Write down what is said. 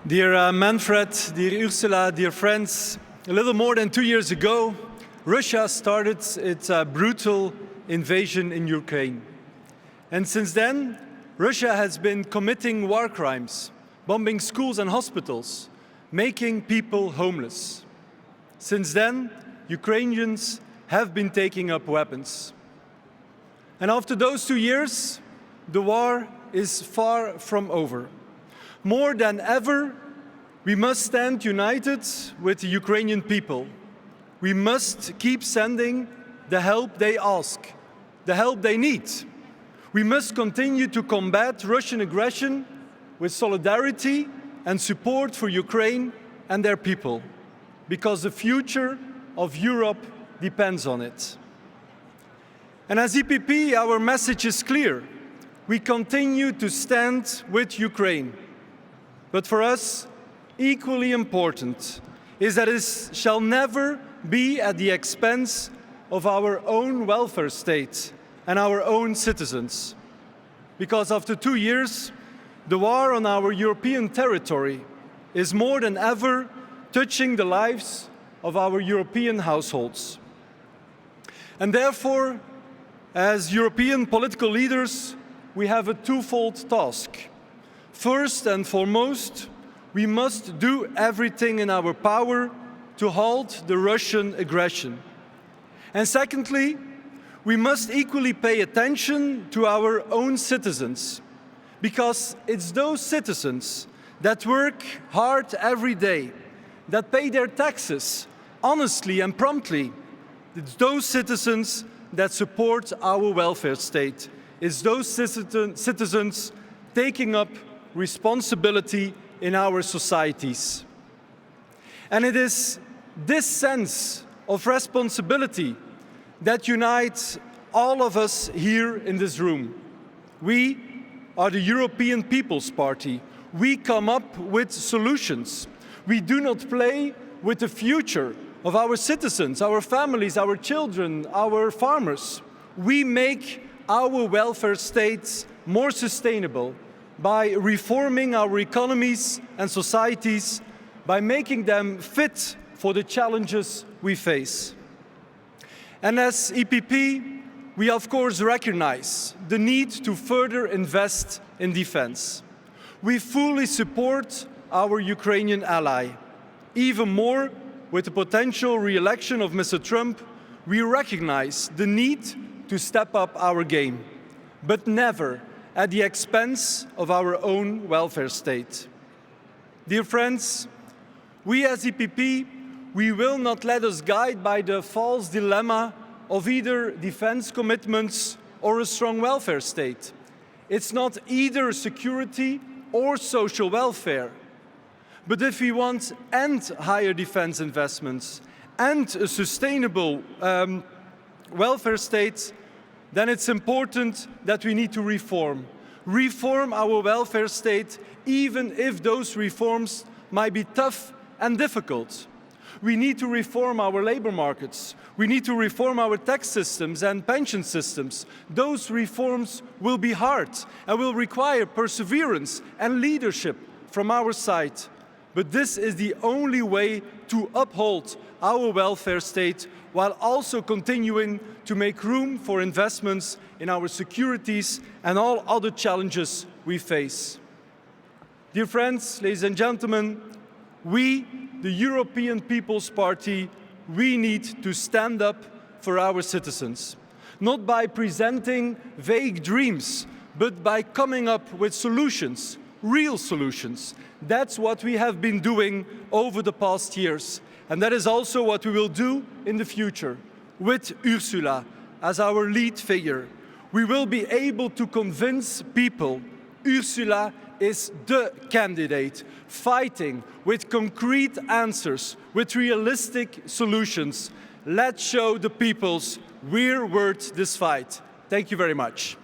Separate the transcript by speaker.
Speaker 1: Dear Manfred, dear Ursula, dear friends, a little more than 2 years ago, Russia started its brutal invasion in Ukraine. And since then, Russia has been committing war crimes, bombing schools and hospitals, making people homeless. Since then, Ukrainians have been taking up weapons. And after those 2 years, the war is far from over. More than ever, we must stand united with the Ukrainian people. We must keep sending the help they ask, the help they need. We must continue to combat Russian aggression with solidarity and support for Ukraine and their people, because the future of Europe depends on it. And as EPP, our message is clear. We continue to stand with Ukraine. But for us, equally important is that it shall never be at the expense of our own welfare state and our own citizens. Because after 2 years, the war on our European territory is more than ever touching the lives of our European households. And therefore, as European political leaders, we have a twofold task. First and foremost, we must do everything in our power to halt the Russian aggression. And secondly, we must equally pay attention to our own citizens, because it's those citizens that work hard every day, that pay their taxes honestly and promptly. It's those citizens that support our welfare state. It's those citizens taking up responsibility in our societies. And it is this sense of responsibility that unites all of us here in this room. We are the European People's Party. We come up with solutions. We do not play with the future of our citizens, our families, our children, our farmers. We make our welfare states more sustainable by reforming our economies and societies, by making them fit for the challenges we face. And as EPP, we of course recognize the need to further invest in defense. We fully support our Ukrainian ally. Even more, with the potential re-election of Mr. Trump, we recognize the need to step up our game, but never at the expense of our own welfare state. Dear friends, we as EPP, we will not let us guide by the false dilemma of either defense commitments or a strong welfare state. It's not either security or social welfare. But if we want higher defense investments and a sustainable welfare state, then it's important that we need to reform our welfare state, even if those reforms might be tough and difficult. We need to reform our labor markets. We need to reform our tax systems and pension systems. Those reforms will be hard and will require perseverance and leadership from our side. But this is the only way to uphold our welfare state while also continuing to make room for investments in our securities and all other challenges we face. Dear friends, ladies and gentlemen, we, the European People's Party, we need to stand up for our citizens, not by presenting vague dreams, but by coming up with solutions, real solutions. That's what we have been doing over the past years. And that is also what we will do in the future. With Ursula as our lead figure, we will be able to convince people Ursula is the candidate, fighting with concrete answers, with realistic solutions. Let's show the peoples we're worth this fight. Thank you very much.